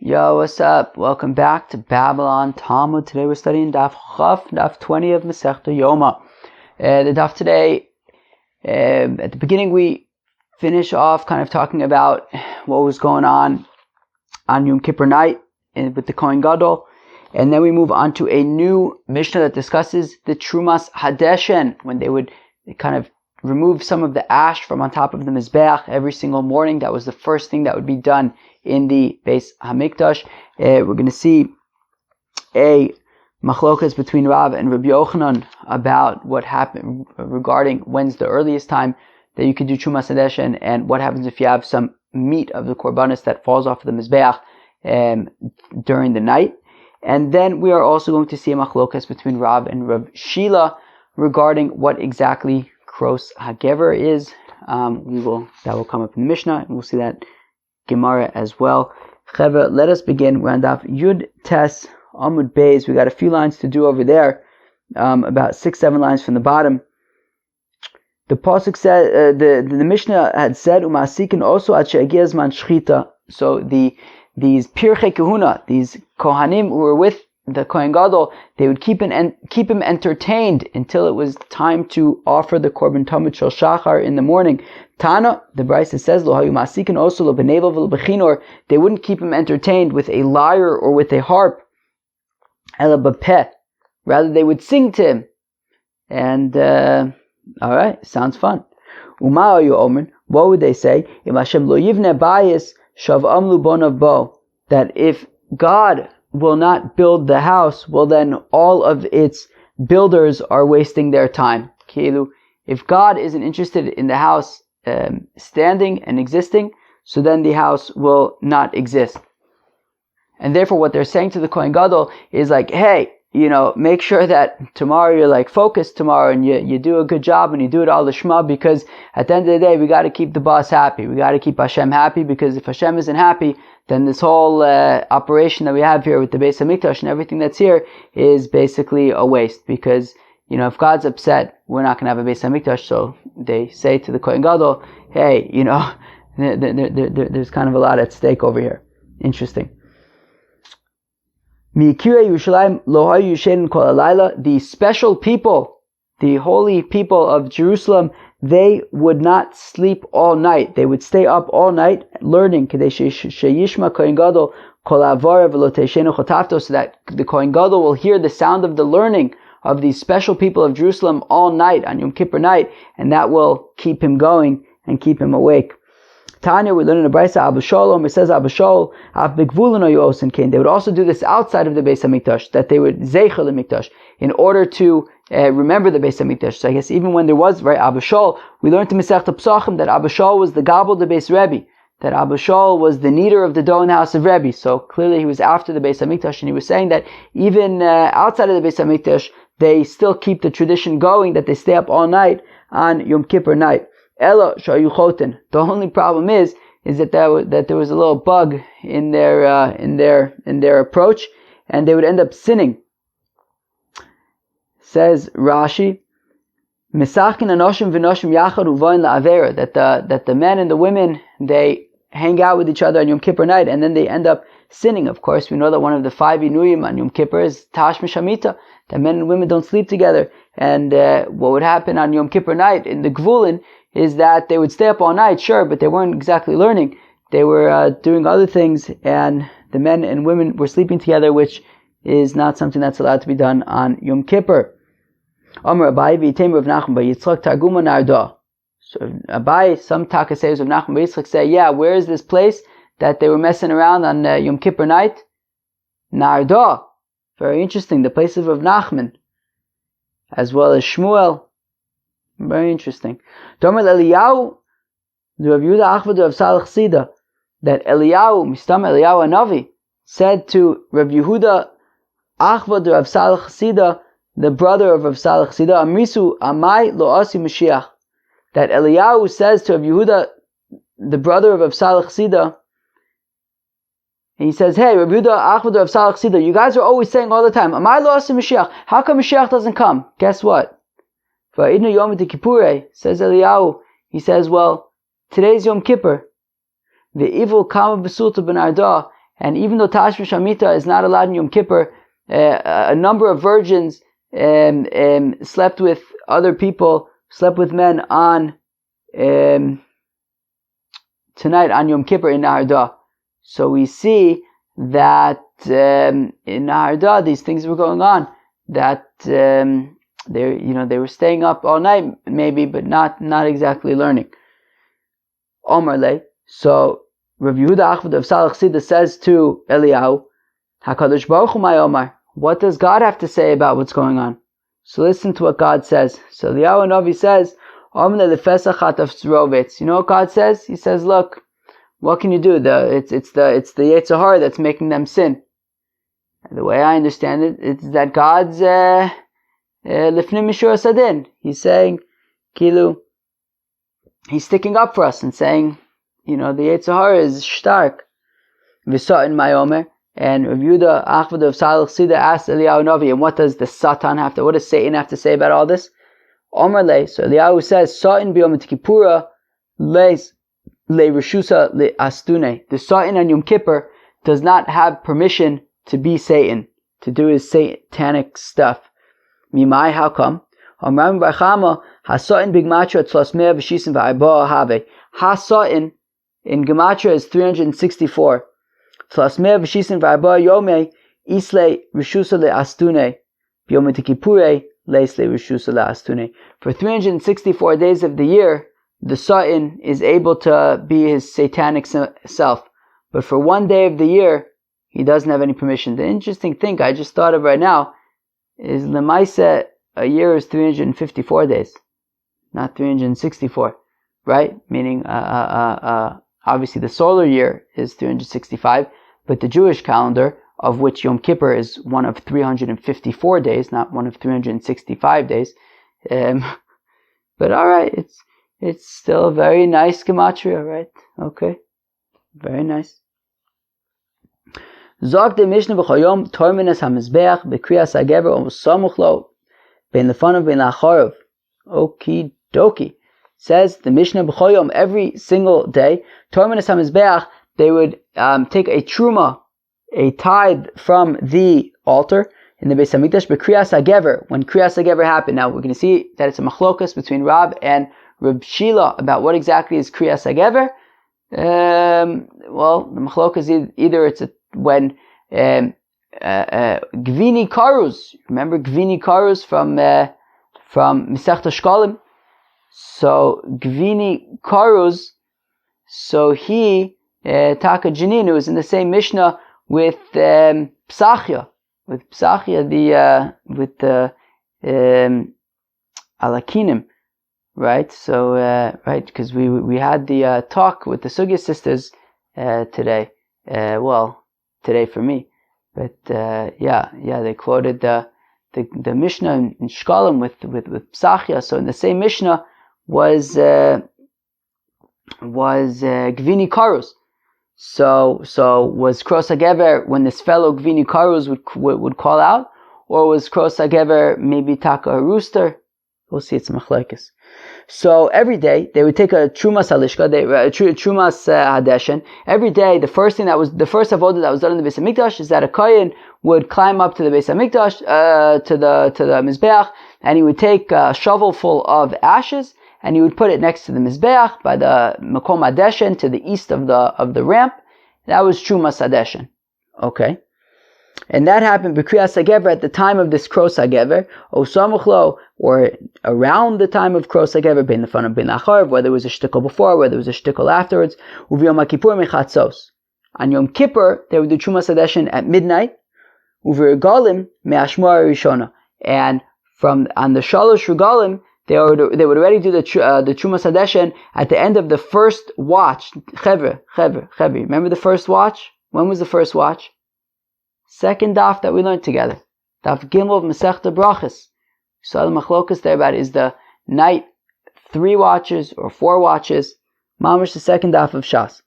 Yo, what's up? Welcome back to Babylon Talmud. Today we're studying Daf Chaf, Daf 20 of Masechta Yoma. The Daf today, at the beginning we finish off kind of talking about what was going on Yom Kippur night with the Kohen Gadol. And then we move on to a new Mishnah that discusses the Trumas hadeshen, when they would kind of remove some of the ash from on top of the Mizbeach every single morning. That was the first thing that would be done in the Beis Hamikdash. We're going to see a machlokas between Rav and Rabbi Yochanan about what happened regarding when's the earliest time that you could do Trumas hadeshen, and what happens if you have some meat of the korbanos that falls off of the Mizbeach during the night. And then we are also going to see a machlokas between Rav and Rav Shila regarding what exactly Kros HaGever is. That will come up in the Mishnah, and we'll see that Gemara as well. Cheva, let us begin. We're on Daf Yud Tes Amud Beis. We got a few lines to do over there, about 6-7 lines from the bottom. The pasuk said, the Mishnah had said, "Umasikin also at she'agiz man shchita." So these pirchei kahuna, these kohanim who were with the Kohen Gadol, they would keep him entertained until it was time to offer the korban tamid shel shachar in the morning. Tana, the Brisa says, "Lo hayu masikin also lo b'nevel v'lo b'chinor." They wouldn't keep him entertained with a lyre or with a harp. Ela b'peh, rather they would sing to him. And all right, sounds fun. Uma hayu omen, what would they say? Im Hashem lo yivne bayis shav amlu bonav bo. That if God will not build the house, well then all of its builders are wasting their time. Kilu, if God isn't interested in the house standing and existing, so then the house will not exist. And therefore what they're saying to the Kohen Gadol is like, hey, make sure that tomorrow you're like focused tomorrow, and you do a good job, and you do it all the shema, because at the end of the day we got to keep the boss happy. We got to keep Hashem happy, because if Hashem isn't happy, then this whole operation that we have here with the Beis Hamikdash and everything that's here is basically a waste. Because if God's upset, we're not going to have a Beis Hamikdash. So they say to the Kohen Gadol, hey, there's kind of a lot at stake over here. Interesting. The special people, the holy people of Jerusalem, they would not sleep all night. They would stay up all night learning, so that the Kohen Gadol will hear the sound of the learning of these special people of Jerusalem all night on Yom Kippur night, and that will keep him going and keep him awake. Tanya, we learn in the Brisa, Abba Sholom, it says Abba Shol, they would also do this outside of the Beis HaMikdash, that they would zeicher the Mikdash, in order to remember the Beis HaMikdash. So I guess even when there was, right, Abba Shol, we learned in Masechta Pesachim that Abba Shol was the Gabal the Beis Rebbe, that Abba Shol was the kneader of the dough in the house of Rebbe. So clearly he was after the Beis HaMikdash, and he was saying that even outside of the Beis HaMikdash, they still keep the tradition going, that they stay up all night on Yom Kippur night. Elo shayu choten. The only problem is that there was a little bug in their approach, and they would end up sinning. Says Rashi, Misachin anoshim v'noshim yachad uvayin la'avera, that the men and the women, they hang out with each other on Yom Kippur night, and then they end up sinning. Of course, we know that one of the 5 inuyim on Yom Kippur is tash mishamita, that men and women don't sleep together. And what would happen on Yom Kippur night in the Gvulin is that they would stay up all night, sure, but they weren't exactly learning. They were doing other things, and the men and women were sleeping together, which is not something that's allowed to be done on Yom Kippur. Amar Abai v'yitem Rav Nachman bar Yitzchak Targuma Narda. So Abai, some Takaseios of Nachman bar Yitzchak say, yeah, where is this place that they were messing around on Yom Kippur night? Narda. Very interesting. The place of Rav Nachman, as well as Shmuel. Very interesting. Domer Eliyahu, the Rav Yehuda Achvad Rav Salach Sida, that Eliyahu, Mistam Eliyahu Hanavi, said to Rav Yehuda Achvad Rav Salach Sida, the brother of Rav Salach Sida, Amrisu Amai Lo Asi Mashiach, that Eliyahu says to Rav Yehuda, the brother of Rav Salach Sida, and he says, hey, Rav Yehuda Achvad Rav Salach Sida, you guys are always saying all the time, Amai Lo Asi Mashiach, how come Mashiach doesn't come? Guess what? Va'idnu Yom Kippurei, says Eliyahu, he says, well, today's Yom Kippur. The evil kama b'sulta b'narda, And even though Tashmish Amita is not allowed in Yom Kippur, a number of virgins slept with other people, slept with men on tonight on Yom Kippur in Nahar. So we see that in Nahar these things were going on. That they were staying up all night maybe, but not exactly learning. Omar Le. So Rav Yehuda Achvad of Salach Sida says to Eliyahu, HaKadosh Baruch Hu Omar, what does God have to say about what's going on? So listen to what God says. So Eliyahu Navi says, you know what God says? He says, look, what can you do? It's the Yetzer Hara that's making them sin. And the way I understand it, it's that God's Lifnim Mishur Sadin. He's saying, Kilu, he's sticking up for us and saying, the Yetzer Hara is stark. V'satan Mayomer. And Rav Yehuda Achvad of Salach Sida asked Eliyahu Navi, and what does Satan have to say about all this? Omer Le. So Eliyahu says, Satan b'yom Kippura le Rishusa le Astune. The Satan on Yom Kippur does not have permission to be Satan, to do his satanic stuff. Mimai, how come? Amram Barchama HaSatan b'Gematra tzlasmea v'shisim v'arba have. HaSatan in Gematria is 364. Tzlasmea v'shisim v'arba yome isle Rishusa le Astune. B'yom Kippure for 364 days of the year, the Satan is able to be his satanic self. But for one day of the year, he doesn't have any permission. The interesting thing I just thought of right now is Lemaisa, a year is 354 days, not 364, right? Meaning, obviously the solar year is 365, but the Jewish calendar, of which Yom Kippur is one of 354 days, not one of 365 days. But alright, it's still a very nice gematria, right? Okay. Very nice. Zog de Mishnah b'choyom torminas hamizbeach b'kriyas hagever o samuch lo ben lefanav ben lacharav. Okie dokie. Says the Mishnah b'choyom every single day, torminas hamizbeach, they would take a truma, a tithe from the altar in the Beis Hamikdash, b'kriyas hagever, when kriyas hagever happened. Now we're going to see that it's a machlokas between Rab and Reb Shila about what exactly is kriyas hagever. Well, the machlokas either it's when Gvini Karuz, remember Gvini Karuz from Masechta Shkalim. So Gvini Karuz, so he Taka Janinu is in the same Mishnah with Psachia, with the Alakinim, right? So right, because we had the talk with the Sugya sisters today. Today for me, but they quoted the Mishnah in Shkalim with Psachia. So in the same Mishnah was Gvini Karuz. So was Kros HaGever when this fellow Gvini Karuz would call out, or was Kros HaGever maybe Taka a rooster? We'll see. It's machlekes. So every day they would take a Trumas halishka, Trumas hadeshen. Every day, the first avodah that was done in the Beis Hamikdash is that a kohen would climb up to the Beis Hamikdash, to the mizbeach, and he would take a shovel full of ashes, and he would put it next to the mizbeach by the makom hadeshen to the east of the ramp. That was Trumas hadeshen. Okay. And that happened b'kriyas hagever at the time of this Kros HaGever, o samuchlo, or around the time of Kros HaGever, ben lefanav ben lacharav, whether it was a shtickle before, whether it was a shtickle afterwards, uv'yom kippur mechatzos. On Yom Kippur, they would do Trumas hadeshen at midnight, uv'regalim me'ashmor rishona. And on the Shalosh Regalim, they would already do the Trumas hadeshen at the end of the first watch. Chevre. Remember the first watch? When was the first watch? Second daf that we learned together. Daf Gimel of Masechta Brachas. So the machlokas there about is the night 3 watches or 4 watches. Mamish the second daf of Shas.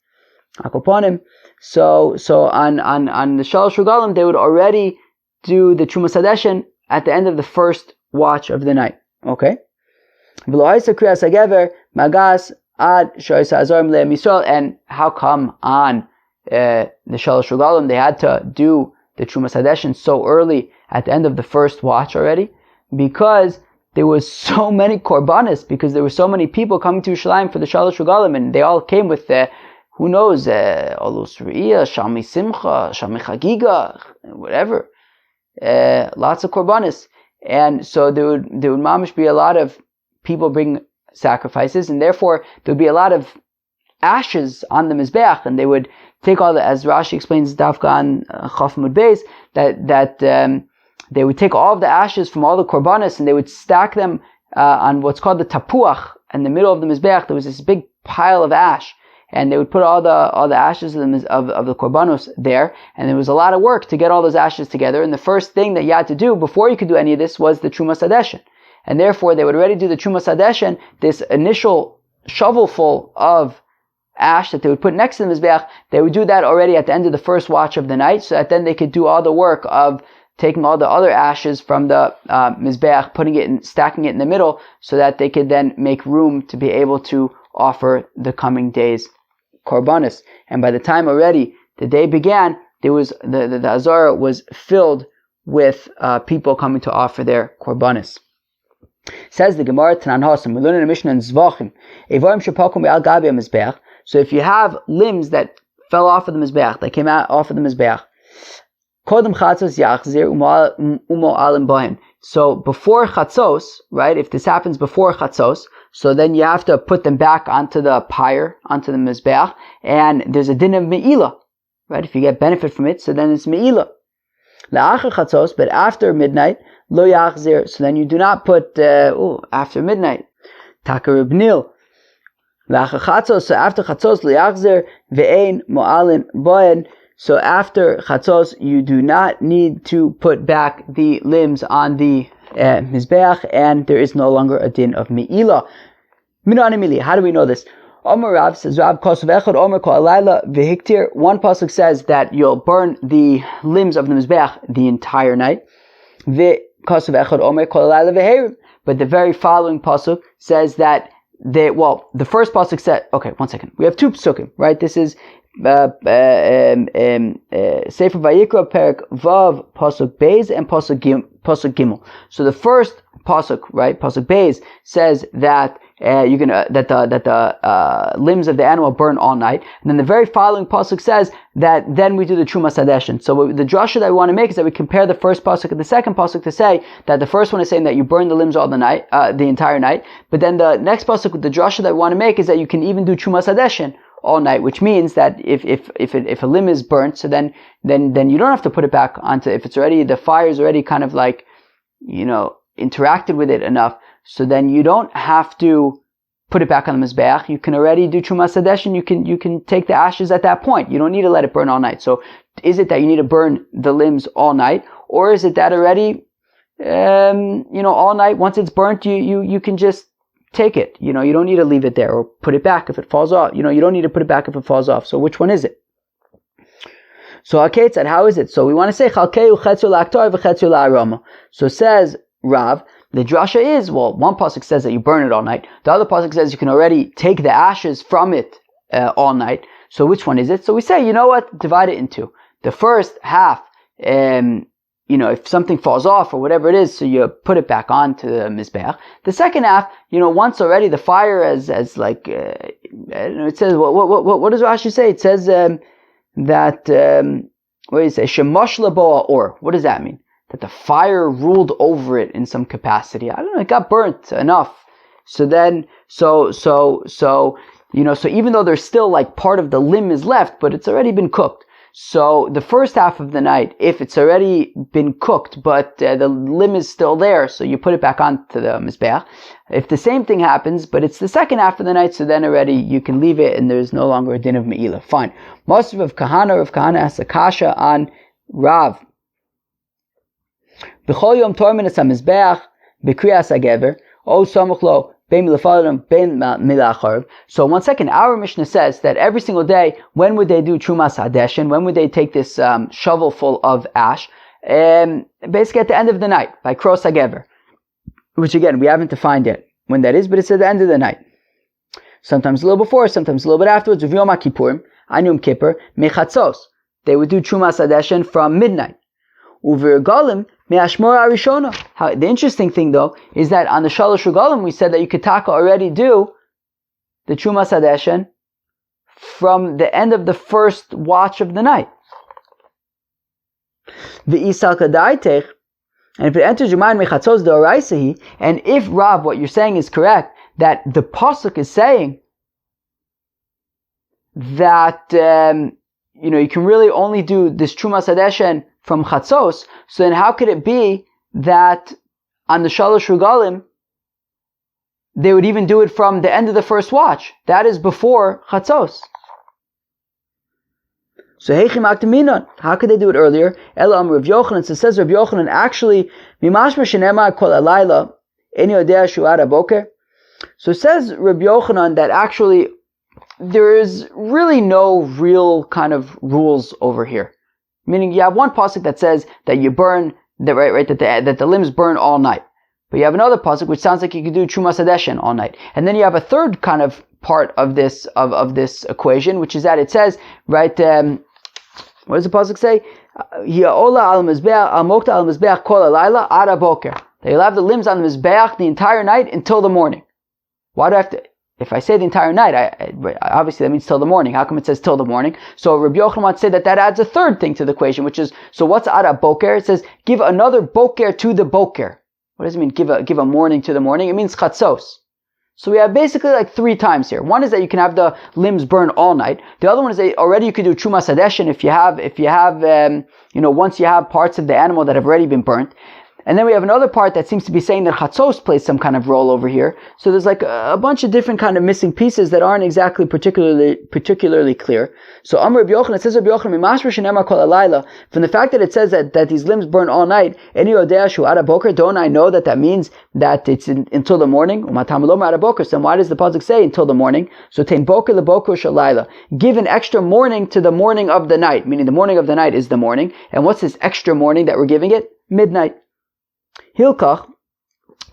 Akoponim. So on the Shalosh Regalim they would already do the Trumas hadeshen at the end of the first watch of the night. Okay. And how come on the Shalosh Regalim, they had to do the Trumas hadeshen so early at the end of the first watch already, because there was so many korbanos, because there were so many people coming to Yerushalayim for the Shalosh Regalim, and they all came with who knows, Olus Re'iyah, Shalmi Simcha, Shalmi Chagiga, whatever, lots of korbanos, and so there would mamish be a lot of people bring sacrifices, and therefore there would be a lot of ashes on the mizbeach, and they would take all the, as Rashi explains, Dafkan Chaf Mud Beis, that they would take all of the ashes from all the korbanos, and they would stack them on what's called the tapuach. In the middle of the mizbeach, there was this big pile of ash, and they would put all the ashes of the korbanos there, and there was a lot of work to get all those ashes together. And the first thing that you had to do before you could do any of this was the Trumas hadeshen, and therefore they would already do the Trumas hadeshen, this initial shovelful of ash that they would put next to the mizbeach. They would do that already at the end of the first watch of the night, so that then they could do all the work of taking all the other ashes from the mizbeach, putting it and stacking it in the middle, so that they could then make room to be able to offer the coming days korbanos. And by the time already the day began, there was the Azara was filled with people coming to offer their korbanos. Says the Gemara Tanan Hasam, we learn in a Mishnah in Zvachim, Evarim shepakum be'al gabi mizbeach. So if you have limbs that fell off of the mizbeach, that came out off of the mizbeach, kodem chatzos yachzir umo alim bahin. So before chatzos, right? If this happens before chatzos, so then you have to put them back onto the pyre, onto the mizbeach, and there's a din of me'ilah, right? If you get benefit from it, so then it's me'ilah. La'achar chatzos, but after midnight, lo yachzir. So then you do not put after midnight. Takar ibnil. So after chatzos liyachzer ve'ein mo'alin boen. So after chatzos, you do not need to put back the limbs on the mizbeach, and there is no longer a din of me'ilah. How do we know this? Omer Rav says, Rav kosav echad omer kol alayla v'hiktir. One pasuk says that you'll burn the limbs of the mizbeach the entire night. V'kosav echad omer kol alayla v'herim. But the very following pasuk says that the first pasuk said, okay, 1 second. We have two pasukim, right? This is Sefer Vayikra Perek Vav pasuk Beis and pasuk Gimel. So the first pasuk, right, pasuk Beis, says that the limbs of the animal burn all night, and then the very following pasuk says that then we do the Trumas hadeshen. So the drasha that we want to make is that we compare the first pasuk and the second pasuk to say that the first one is saying that you burn the limbs all the night, the entire night, but then the next pasuk, the drasha that we want to make is that you can even do Trumas hadeshen all night, which means that if a limb is burnt, so then you don't have to put it back onto, if it's already, the fire's already kind of like, interacted with it enough, so then you don't have to put it back on the mizbeach. You can already do Trumas hadeshen. You can take the ashes at that point. You don't need to let it burn all night. So is it that you need to burn the limbs all night, or is it that already, all night, once it's burnt, you can just take it. You don't need to leave it there or put it back if it falls off. You don't need to put it back if it falls off. So which one is it? So Hakei said, how is it? So we want to say Chalkeu chetzu la'aktar v'chetzu la'aroma. So says Rav, the drasha is, one pasuk says that you burn it all night. The other pasuk says you can already take the ashes from it all night. So which one is it? So we say, you know what? Divide it in two. The first half, if something falls off or whatever it is, so you put it back onto the mizbeach. The second half, once already the fire it says, what does Rashi say? It says that, what do you say? Shemosh leboa or. What does that mean? That the fire ruled over it in some capacity. I don't know, it got burnt enough. So then, so even though there's still like part of the limb is left, but it's already been cooked. So the first half of the night, if it's already been cooked, but the limb is still there, so you put it back onto the mizbeach. If the same thing happens, but it's the second half of the night, so then already you can leave it and there's no longer a din of me'ilah. Fine. Most of Kahana asks a kasha on Rav. B'chol yom tormin es hamizbeach b'kriyas hagever o samuch lo bein milafadam bein milacharav. So 1 second, our Mishnah says that every single day, when would they do Trumas hadeshen? When would they take this shovel full of ash? Basically at the end of the night by kros hagever, which again we haven't defined yet when that is, but it's at the end of the night. Sometimes a little before, sometimes a little bit afterwards. Of Yoma Kippurim, on Yom Kippur, mechatzos. They would do Trumas hadeshen from midnight. Uvirgalim me'ashmor arishona. The interesting thing though is that on the Shalosh Regalim we said that you could already do the Trumas hadeshen from the end of the first watch of the night. V'isal kadaitech, and if it enters your mind mechatzos de'oraisahi, and if Rav, what you're saying is correct, that the pasuk is saying that you can really only do this Trumas hadeshen from chatzos, so then how could it be that on the Shalosh Regalim they would even do it from the end of the first watch? That is before chatzos. So how could they do it earlier? Elam Rav Yochanan. So says Rav Yochanan, actually, mimashma shenema kol alayla eni yodea shu'ad haboker. So says Rav Yochanan that actually there is really no real kind of rules over here. Meaning you have one pasuk that says that you burn that the limbs burn all night. But you have another pasuk which sounds like you could do Trumas hadeshen all night. And then you have a third kind of part of this equation, which is that it says, right, what does the pasuk say? You'll have the limbs on the mizbeach the entire night until the morning. Why do I have to? If I say the entire night, obviously that means till the morning. How come it says till the morning? So Rabbi Yochanan wants to say that adds a third thing to the equation, which is, so what's Ada Boker? It says, give another Boker to the Boker. What does it mean, give a morning to the morning? It means chatzos. So we have basically like 3 times here. One is that you can have the limbs burn all night. The other one is that already you could do Trumas hadeshen if you have once you have parts of the animal that have already been burnt. And then we have another part that seems to be saying that chatzos plays some kind of role over here. So there's like a bunch of different kind of missing pieces that aren't exactly particularly clear. So Amr Rabbi Yochanan, it says Rabbi Yochanan, mimashma shenema kol alayla, from the fact that it says that these limbs burn all night, eni yodea shu'ad haboker, don't I know that means that it's until the morning? Umatam lo ma'ad haboker. So then why does the pasuk say until the morning? So tein boker leboker shalayla. Give an extra morning to the morning of the night, meaning the morning of the night is the morning. And what's this extra morning that we're giving it? Midnight. Hilkach.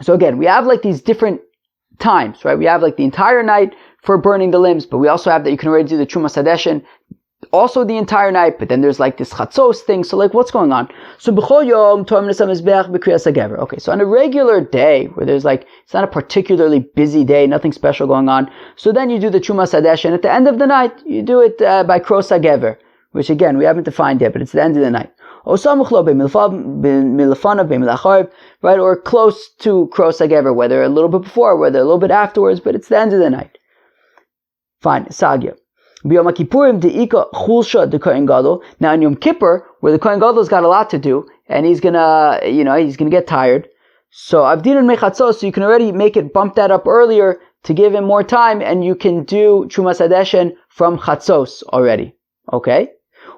So again, we have like these different times, right? We have like the entire night for burning the limbs, but we also have that you can already do the Trumas hadeshen also the entire night, but then there's like this chatzos thing. So like, what's going on? So b'chol yom okay, so on a regular day where there's like, it's not a particularly busy day, nothing special going on, so then you do the Trumas hadeshen at the end of the night. You do it by kros hagever, which again we haven't defined yet, but it's the end of the night. Right, or close to kros hagever, whether a little bit before, whether a little bit afterwards, but it's the end of the night. Fine, sagya. Now in Yom Kippur, where the Kohen Gadol's got a lot to do, and he's gonna get tired. So Avdinun mechatzos, so you can already bump that up earlier to give him more time, and you can do Trumas hadeshen from chatzos already. Okay?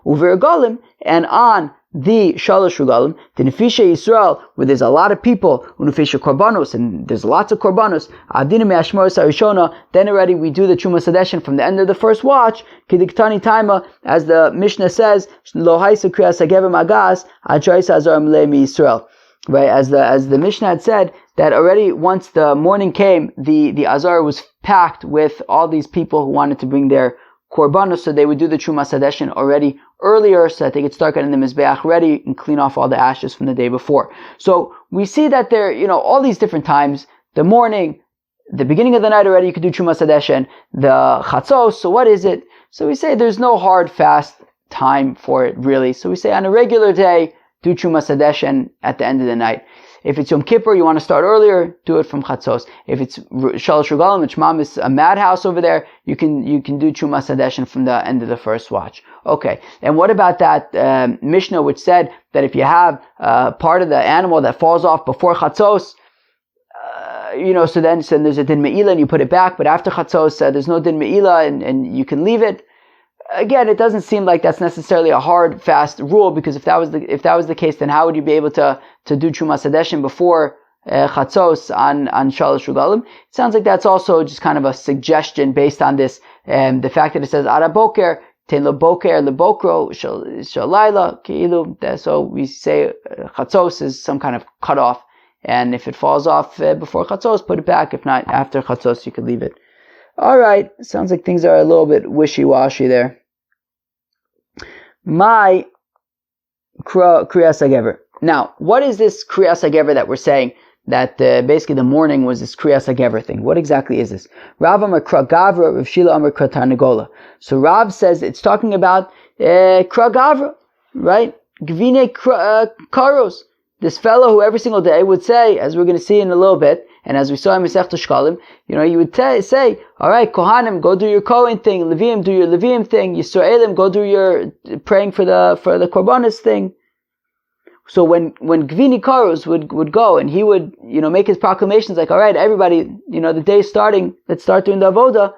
Uvirgalim, and on the Shalosh Regalim, the Nefisha Yisrael, where there's a lot of people, Nefisha Korbanos, and there's lots of Korbanos, Adina Me'ashmor Sarishona, then already we do the Trumas hadeshen from the end of the first watch, Kidiktani Taima, as the Mishnah says, Lo Haisa Kriyas HaGever Magas, Ha'Chois Hazar Mlei Yisrael. Right, as the Mishnah had said, that already once the morning came, the Azar was packed with all these people who wanted to bring their Korbanos, so they would do the Trumas hadeshen already earlier, so that they could start getting the Mizbeach ready and clean off all the ashes from the day before. So we see that there, all these different times, the morning, the beginning of the night already, you could do Trumas hadeshen, the Chatzos, so what is it? So we say there's no hard, fast time for it, really. So we say on a regular day, do Trumas hadeshen at the end of the night. If it's Yom Kippur, you want to start earlier, do it from Chatzos. If it's Shalosh Regalim, which Mom is a madhouse over there, you can do Trumas hadeshen from the end of the first watch. Okay, and what about that Mishnah which said that if you have part of the animal that falls off before Chatzos, so then there's a din me'ila and you put it back, but after Chatzos there's no din me'ila and you can leave it. Again, it doesn't seem like that's necessarily a hard, fast rule, because if that was the case, then how would you be able to do Trumas hadeshen before Chatzos on Shalosh Regalim? It sounds like that's also just kind of a suggestion based on this, the fact that it says Ara Boker, Ten Lo Boker, Le Bokro, Shalayla, Keilu. So we say Chatzos is some kind of cutoff, and if it falls off before Chatzos, put it back. If not, after Chatzos, you could leave it. Alright, sounds like things are a little bit wishy-washy there. my kriyas hagever. Now, what is this kriyas hagever that we're saying? That basically the morning was this kriyas hagever thing. What exactly is this? Rav Amar Kra Gavra, Rav Shila Amar Kra Tarnagola. So Rav says it's talking about Kra Gavra, right? Gvine Karos. This fellow who every single day would say, as we're going to see in a little bit, and as we saw in Masechta Shkalim, you would say, all right, Kohanim, go do your Kohen thing, Levim, do your Levim thing, Yisraelim, go do your praying for the Korbanos thing. So when Gvini Karos would go and he would, make his proclamations like, all right, everybody, the day's starting, let's start doing the Avoda.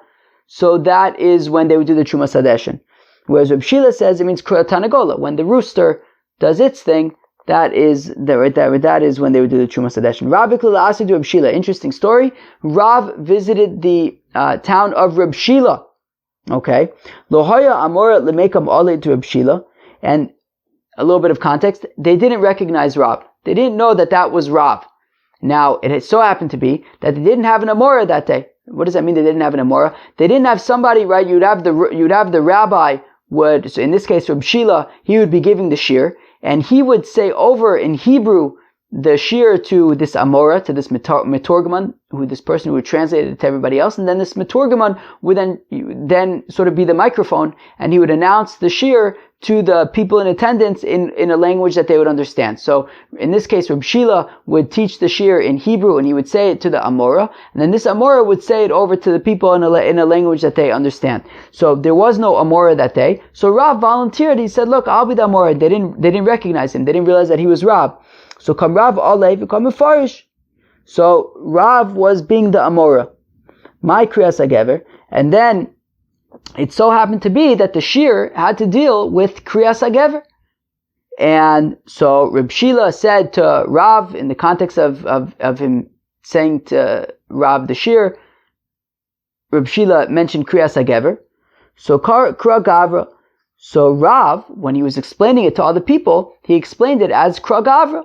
So that is when they would do the Trumas hadeshen. Whereas Reb Shila says it means Kra Tanagola. When the rooster does its thing, that is when they would do the Trumas hadeshen. Rabbi Klila Asi to Reb Shila. Interesting story. Rav visited the town of Reb Shila. Okay. Lohaya Amora Lemekam Ale to Reb Shila. And a little bit of context, they didn't recognize Rav. They didn't know that was Rav. Now, it so happened to be that they didn't have an Amora that day. What does that mean they didn't have an Amora? They didn't have somebody, right? You'd have the rabbi so in this case, Reb Shila, he would be giving the shir, and he would say over in Hebrew the shir to this Amora, to this Metorgaman, this person who would translate it to everybody else, and then this Metorgaman would then sort of be the microphone, and he would announce the shir to the people in attendance in a language that they would understand. So in this case, Reb Shila would teach the shir in Hebrew, and he would say it to the Amora, and then this Amora would say it over to the people in a language that they understand. So there was no Amora that day. So Rav volunteered. He said, "Look, I'll be the Amora." They didn't recognize him. They didn't realize that he was Rav. So come Rav Alei, become Mefarish. So Rav was being the Amora, my kriyas hagever, and then it so happened to be that the shir had to deal with kriyas hagever. And so Reb Shila said to Rav, in the context of him saying to Rav the shir, Reb Shila mentioned kriyas hagever. So Kra Gavra. So Rav, when he was explaining it to other people, he explained it as Kra Gavra,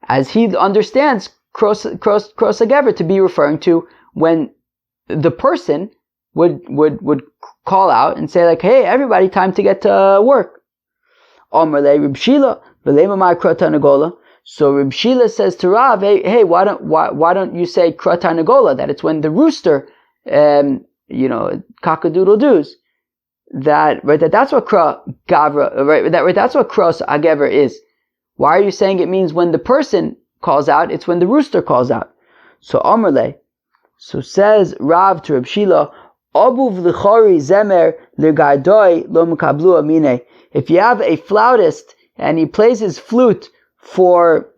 as he understands Kros hagever to be referring to when the person would call out and say like, "Hey, everybody, time to get to work." Reb Shila, so Reb Shila says to Rav, "Hey, why don't you say Kra Tarnagola? That it's when the rooster, cock-a-doodle-doos. That's what Kra Gavra, right? That's what Kros hagever is. Why are you saying it means when the person calls out? It's when the rooster calls out." So Amrle, so says Rav to Reb Shila, Abuv l'chori zemer l'gardoi lo mekablu amine. If you have a flautist and he plays his flute for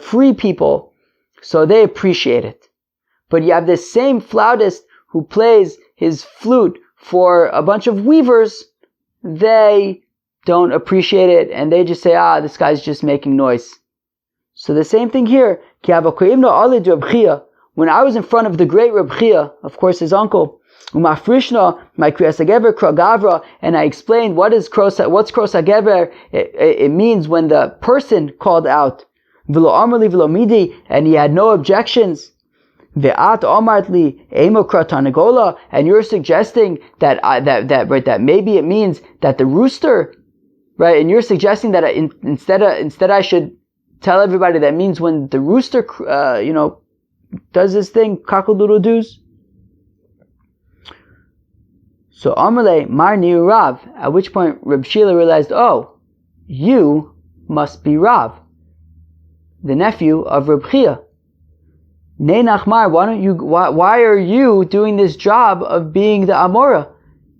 free people, so they appreciate it. But you have this same flautist who plays his flute for a bunch of weavers, they don't appreciate it, and they just say, this guy's just making noise. So the same thing here. When I was in front of the great Reb Chia, of course his uncle, my kriyas hagever Kra Gavra, and I explained what's Kros hagever. It means when the person called out, v'lo amrli v'lo midi, and he had no objections. Ve'at amartli emo Kra Tarnagola, and you're suggesting that maybe it means that the rooster, right? And you're suggesting that instead I should tell everybody that means when the rooster, does this thing, cock-a-doodle-doos. So Amalei Mar Niu Rav, at which point Reb Shila realized, you must be Rav, the nephew of Reb Chia. Nei Nachmar, why are you doing this job of being the Amora?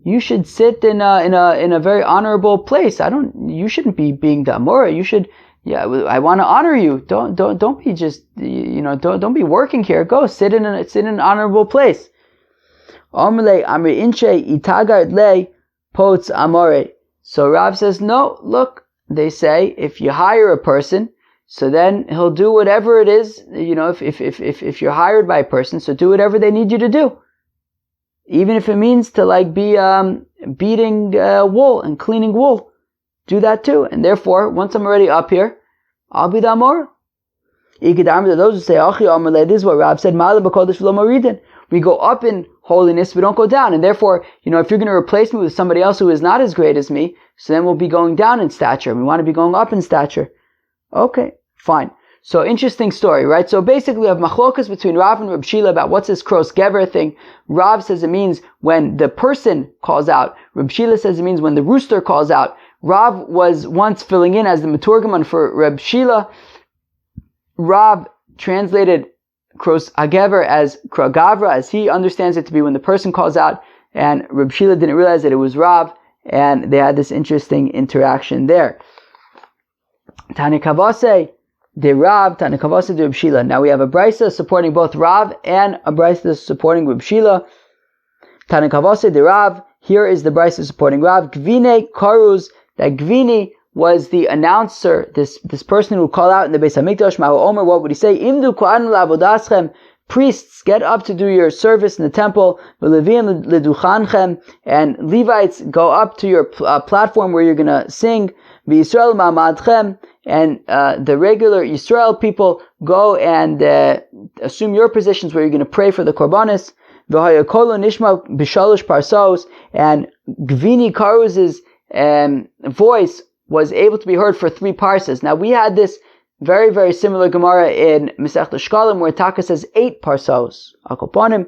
You should sit in a very honorable place. You shouldn't be being the Amora. You should, I want to honor you. Don't be just, don't be working here. Go sit in an honorable place. So Rav says, no, look, they say if you hire a person, so then he'll do whatever it is, if you're hired by a person, so do whatever they need you to do. Even if it means to be beating wool and cleaning wool, do that too. And therefore, once I'm already up here, I'll be the Amor. Those who say, this is what Rav said, We go up in holiness, we don't go down. And therefore, if you're going to replace me with somebody else who is not as great as me, so then we'll be going down in stature. We want to be going up in stature. Okay, fine. So interesting story, right? So basically we have machlokas between Rav and Reb Shila about what's this kros gever thing. Rav says it means when the person calls out. Reb Shila says it means when the rooster calls out. Rav was once filling in as the Maturgaman for Reb Shila. Rav translated kros hagever as kragavra, as he understands it to be when the person calls out, and Reb Shila didn't realize that it was Rav, and they had this interesting interaction there. Tanikavase de Rav, Tanikavase de Reb Shila. Now we have a brisa supporting both Rav and a brisa supporting Reb Shila. Tanikavase de Rav. Here is the brisa supporting Rav. Gvine karuz. That Gvini was the announcer, this person who would call out in the Beis Hamikdash. Mahu Omer, what would he say? Imdu kohanim la'avodaschem. Priests, get up to do your service in the temple. V'leviim leduchanchem. And Levites, go up to your platform where you're going to sing. V'Yisrael ma'amadchem. And the regular Yisrael people go and assume your positions where you're going to pray for the korbanos. V'hayakolo nishma b'shalosh parsos. And Gvini Karuz's voice was able to be heard for 3 parsas. Now we had this very, very similar Gemara in Masechta Shkalim where Taka says 8 parsos. Akoponim.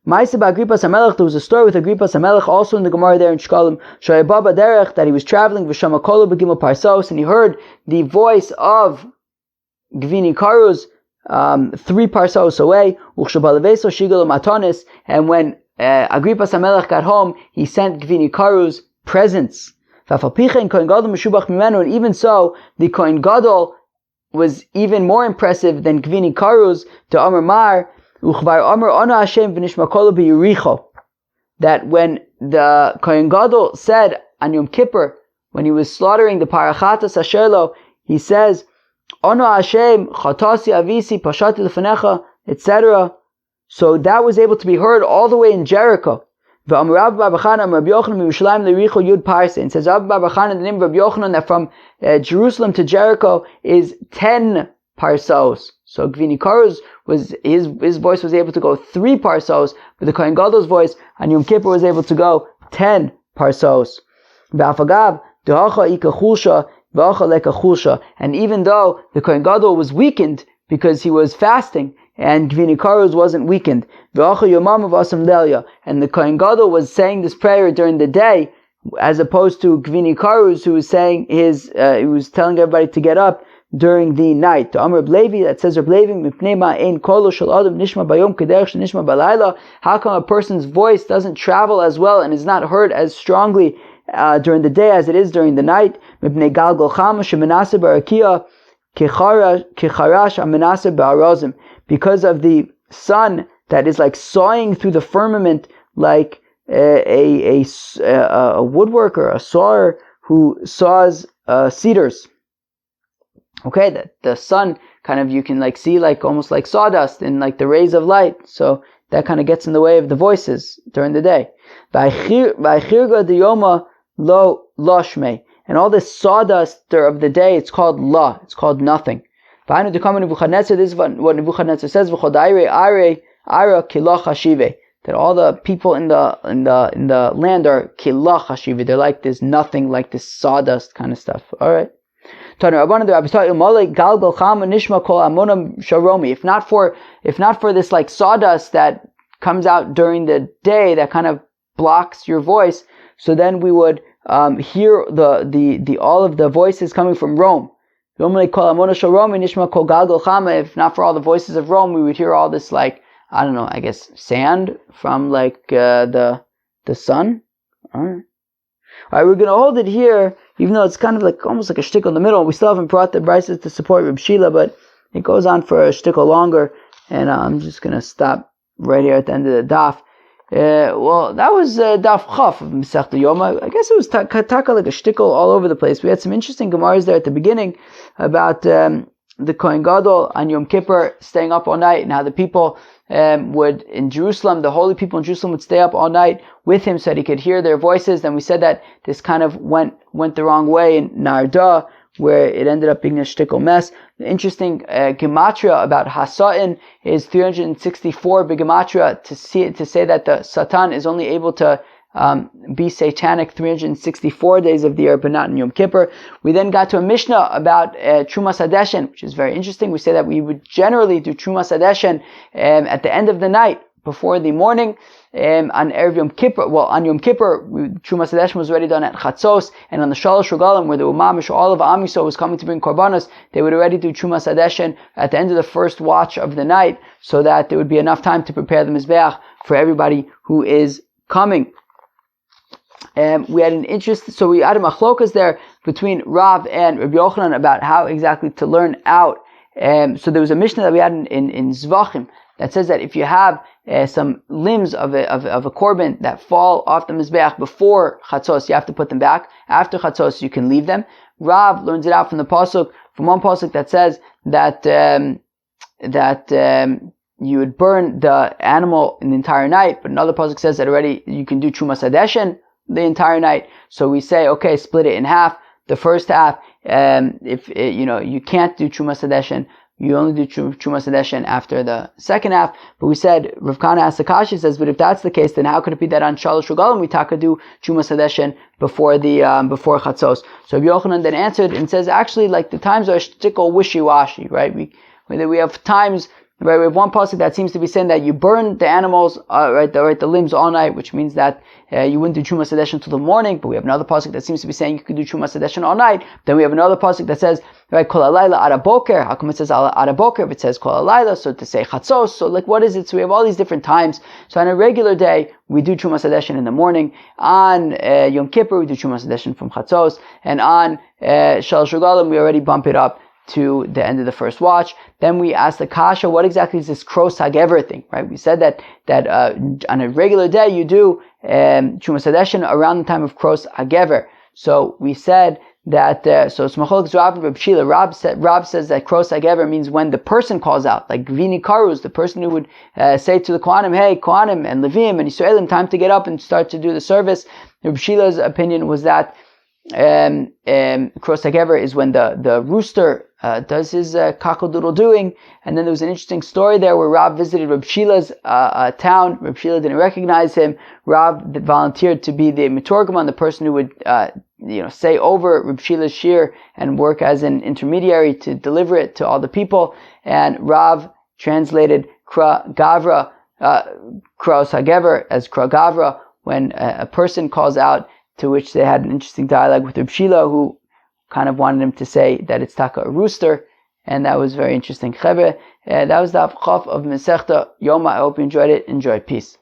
Ma'aseh Agrippas HaMelech, there was a story with Agrippas HaMelech also in the Gemara there in Shkalim, Shoyabah Baderech, that he was traveling, V'shama kolo b'gimel parsos, and he heard the voice of Gvini Karuz 3 parsos away, Uchshabalaveso Shigalo Matonis, and when Agrippas HaMelech got home, he sent Gvini Karuz presents. And even so, the Kohen Gadol was even more impressive than Gvini Karuz to Amar Mar, that when the Kohen Gadol said on Yom Kippur, when he was slaughtering the Parachatas Asherlo, he says, Ono Hashem, Chatasi Avisi, Pashati Lefanecha, etc. So that was able to be heard all the way in Jericho. And says Rabbi Bar Bachana, the name of Rabbi Yochanan, that from Jerusalem to Jericho is 10 parsos. So Gvini Karuz was his voice was able to go 3 parsos, but the Kohen Gadol's voice on Yom Kippur was able to go 10 parsos. And even though the Kohen Gadol was weakened because he was fasting, and Gvini Karuz wasn't weakened, and the Kohen Gadol was saying this prayer during the day, as opposed to Gvini Karuz, who was saying he was telling everybody to get up during the night. The Amr Levi, that says how come a person's voice doesn't travel as well and is not heard as strongly during the day as it is during the night? Because of the sun that is like sawing through the firmament, like a woodworker, a sawer who saws cedars. Okay, that the sun kind of, you can like see like almost like sawdust in like the rays of light. So that kind of gets in the way of the voices during the day. Yoma lo loshme. And all this sawdust of the day, it's called la. It's called nothing. This is what Nebuchadnezzar says, that all the people in the land are kilah hashive. They're like this nothing, like this sawdust kind of stuff. All right. If not for this like sawdust that comes out during the day that kind of blocks your voice, so then we would hear the all of the voices coming from Rome. If not for all the voices of Rome, we would hear all this like, I don't know, I guess sand from like the sun. Alright, we're going to hold it here, even though it's kind of like almost like a shtickle in the middle. We still haven't brought the brises to support Reb Shila, but it goes on for a shtickle longer, and I'm just going to stop right here at the end of the daf. Well, that was daf chaf of Masechta Yoma. I guess it was taka like a shtickle all over the place. We had some interesting gemaras there at the beginning about the Kohen Gadol on Yom Kippur staying up all night, and how the people would in Jerusalem, the holy people in Jerusalem would stay up all night with him so that he could hear their voices. Then we said that this kind of went the wrong way in Narda, where it ended up being a shtickle mess. The interesting gematria about Hasa'in is 364 b'gematria to say that the Satan is only able to be satanic 364 days of the year, but not in Yom Kippur. We then got to a Mishnah about Trumas hadeshen, which is very interesting. We say that we would generally do Trumas hadeshen at the end of the night, before the morning, on Erev Yom Kippur. Well, on Yom Kippur, Trumas hadeshen was already done at Chatzos, and on the Shalosh Regalim, where the Umamish, all of Am Yisrael was coming to bring korbanos, they would already do Trumas hadeshen at the end of the first watch of the night, so that there would be enough time to prepare the Mizbeach for everybody who is coming. We had an interest, so we had a machlokas there between Rav and Rabbi Yochanan about how exactly to learn out. So there was a Mishnah that we had in Zvachim that says that if you have some limbs of a korban that fall off the mizbeach before chatzos, you have to put them back. After chatzos, you can leave them. Rav learns it out from the pasuk, from one pasuk that says that you would burn the animal in the entire night, but another pasuk says that already you can do Trumas hadeshen the entire night. So we say, okay, split it in half. The first half, if you can't do Trumas hadeshen, you only do Trumas hadeshen after the second half. But we said, Rav Kana Asakashi says, but if that's the case, then how could it be that on Shalosh Regalim we taka do Trumas hadeshen before Chatzos? So Rabbi Yochanan then answered and says, actually, like the times are shtickle wishy-washy, right? We have times. Right, we have one pasuk that seems to be saying that you burn the animals, the limbs all night, which means that you wouldn't do Trumas hadeshen until the morning. But we have another pasuk that seems to be saying you could do Trumas hadeshen all night. Then we have another pasuk that says, right, kol halayla ad haboker. How come it says ad haboker if it says kol halayla? So to say chatzos. So like, what is it? So we have all these different times. So on a regular day, we do Trumas hadeshen in the morning. On Yom Kippur, we do Trumas hadeshen from chatzos, and on Shalosh Regalim, we already bump it up to the end of the first watch. Then we asked the kasha, what exactly is this kros hagever thing, right? We said that on a regular day you do Trumas hadeshen around the time of kros hagever. So we said that so Smachol's Rav and Reb Shila. Rab says that kros hagever means when the person calls out, like Vini Karuz, the person who would say to the Kohanim, hey Kohanim and Levim and Yisraelim, time to get up and start to do the service. Reb Shila's opinion was that kros hagever is when the rooster does his cockle-doodle doing. And then there was an interesting story there where Rab visited Reb Shila's town. Reb Shila didn't recognize him. Rab volunteered to be the mitorgaman, the person who would say over Reb Shila's shir and work as an intermediary to deliver it to all the people. And Rab translated kra gavra, kros hagever as kra gavra, when a person calls out, to which they had an interesting dialogue with Reb Shila, who kind of wanted him to say that it's taka a rooster, and that was very interesting. That was the Avchaf of Masechta Yoma. I hope you enjoyed it. Enjoy. Peace.